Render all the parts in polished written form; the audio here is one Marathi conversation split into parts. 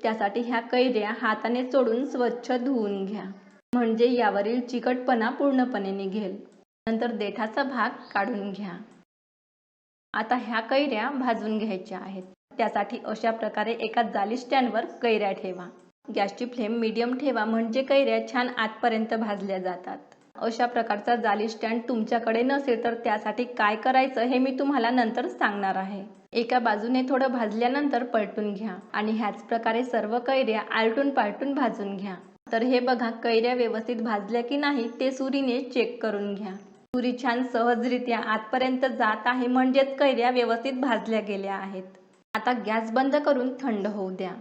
त्यासाठी ह्या कैऱ्या हाताने चोडून स्वच्छ धुवून घ्या, म्हणजे यावरील चिकटपणा पूर्णपणे निघेल। नंतर देठाचा भाग काढून घ्या। आता ह्या कैऱ्या भाजून घ्यायच्या आहेत। त्यासाठी अशा प्रकारे एका जाली स्टँडवर कैऱ्या ठेवा। गॅसची फ्लेम मीडियम ठेवा, म्हणजे कैऱ्या छान आतपर्यंत भाजल्या जातात। अशा प्रकारचा जाली स्टँड तुमच्याकडे नसेल तर त्यासाठी काय करायचं हे मी तुम्हाला नंतर सांगणार आहे। एका बाजूने थोडं भाजल्यानंतर पलटून घ्या आणि ह्याच प्रकारे सर्व कैऱ्या आलटून पालटून भाजून घ्या। तर हे बघा, कैऱ्या व्यवस्थित भाजल्या की नाही ते सुरीने चेक करून घ्या। सुरी छान सहजरित्या आतपर्यंत जात आहे, म्हणजेच कैऱ्या व्यवस्थित भाजल्या गेल्या आहेत। आता गॅस बंद करून थंड होऊ द्या।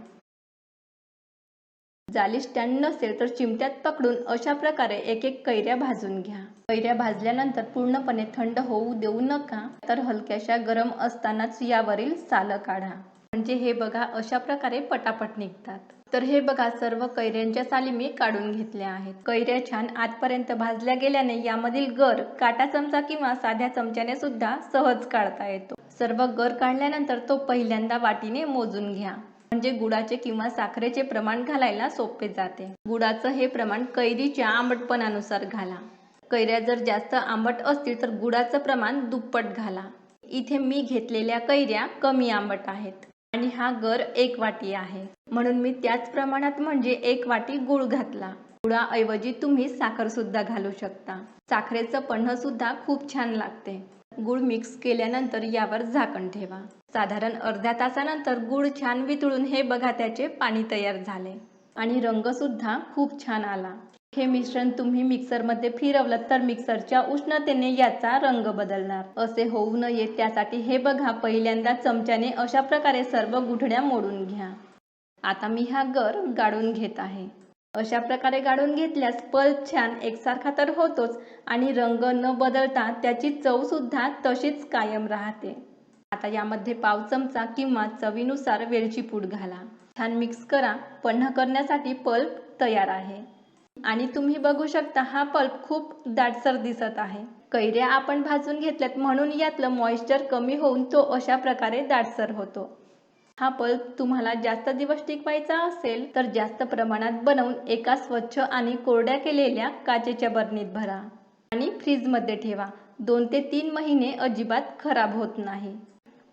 जाली स्टँड नसेल तर चिमट्यात पकडून अशा प्रकारे एक एक कैऱ्या भाजून घ्या। कैऱ्या भाजल्यानंतर पूर्णपणे थंड होऊ देऊ नका, तर हलक्याशा गरम असतानाच यावरील सालं काढा, म्हणजे हे बघा अशा प्रकारे पटापट निघतात। तर हे बघा, सर्व कैऱ्यांच्या साली मी काढून घेतल्या आहेत। कैऱ्या छान आतपर्यंत भाजल्या गेल्याने यामधील गर काटा चमचा किंवा साध्या चमच्याने सुद्धा सहज काढता येतो। सर्व गर काढल्यानंतर तो पहिल्यांदा वाटीने मोजून घ्या, म्हणजे गुळाचे किंवा साखरेचे प्रमाण घालायला सोपे जाते। गुळाचं हे प्रमाण कैरीच्या आंबटपणानुसार घाला। कैऱ्या जर जास्त आंबट असतील तर गुळाचं प्रमाण दुप्पट घाला। इथे मी घेतलेल्या कैऱ्या कमी आंबट आहेत आणि हा गर 1 वाटी आहे, म्हणून मी त्याच प्रमाणात म्हणजे 1 वाटी गुळ घातला। गुळाऐवजी तुम्ही साखर सुद्धा घालू शकता। साखरेचं पन्ह सुद्धा खूप छान लागते। गुळ मिक्स केल्यानंतर यावर झाकण ठेवा। साधारण अर्ध्या तासानंतर गुळ छान वितळून हे बघा त्याचे पाणी तयार झाले आणि रंग सुद्धा खूप छान आला। हे मिश्रण तुम्ही मिक्सरमध्ये फिरवलं तर मिक्सरच्या उष्णतेने याचा रंग बदलणार। असे होऊ नये त्यासाठी हे बघा, पहिल्यांदा चमच्याने अशा प्रकारे सर्व गुठळ्या मोडून घ्या। आता मी हा गर गाळून घेत आहे। अशा प्रकारे गाळून घेतल्यास पल्प छान एकसारखा तर होतोच आणि रंग न बदलता त्याची चव सुद्धा तशीच कायम राहते। आता यामध्ये पाव चमचा किंवा चवीनुसार वेलची पूड घाला। छान मिक्स करा। पन्ह करण्यासाठी पल्प तयार आहे आणि तुम्ही बघू शकता हा पल्प खूप दाटसर दिसत आहे। कैऱ्या आपण भाजून घेतल्यात म्हणून यातलं मॉइश्चर कमी होऊन तो अशा प्रकारे दाटसर होतो। हा पल्प तुम्हाला जास्त दिवस टिकवायचा असेल तर जास्त प्रमाणात बनवून एका स्वच्छ आणि कोरड्या केलेल्या काचेच्या बरणीत भरा आणि फ्रीजमध्ये ठेवा। 2 ते 3 महिने अजिबात खराब होत नाही।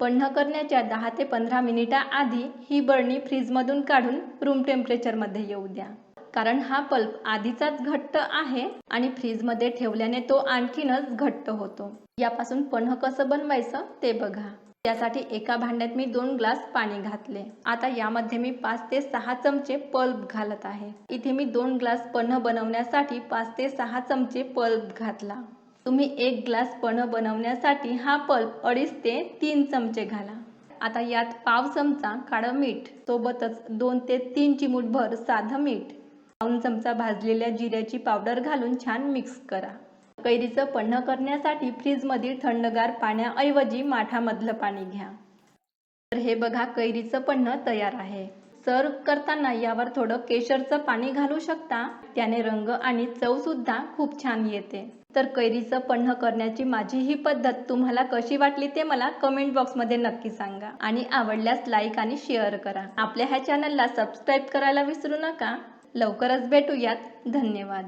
पन्ह करण्याच्या 10 ते 15 मिनिटांआधी ही बरणी फ्रीजमधून काढून रूम टेम्परेचरमध्ये येऊ द्या, कारण हा पल्प आधीचाच घट्ट आहे आणि फ्रीजमध्ये ठेवल्याने तो आणखीनच घट्ट होतो। यापासून पन्ह कसं बनवायचं ते बघा। त्यासाठी एका भांड्यात मी 2 ग्लास पाणी घातले। आता यामध्ये मी 5 ते 6 चमचे पल्प घालत आहे। इथे मी 2 ग्लास पन्ह बनवण्यासाठी 5 ते 6 चमचे पल्प घातला। तुम्ही 1 ग्लास पन्ह बनवण्यासाठी हा पल्प 2.5 ते 3 चमचे घाला। आता यात पाव चमचा काळं मीठ सोबतच 2 ते 3 चिमूटभर साधं मीठ, पाऊण चमचा भाजलेल्या जिऱ्याची पावडर घालून छान मिक्स करा। कैरीचं पन्ह करण्यासाठी फ्रीजमधील थंडगार पाण्याऐवजी माठामधलं पाणी घ्या। तर हे बघा, कैरीचं पन्ह तयार आहे। सर्व करताना यावर थोडं केशरचं पाणी घालू शकता, त्याने रंग आणि चव सुद्धा खूप छान येते। तर कैरीचं पन्ह करण्याची माझी ही पद्धत तुम्हाला कशी वाटली ते मला कमेंट बॉक्समध्ये नक्की सांगा आणि आवडल्यास लाईक आणि शेअर करा। आपल्या ह्या चॅनलला सबस्क्राईब करायला विसरू नका। लवकरच भेटूयात। धन्यवाद।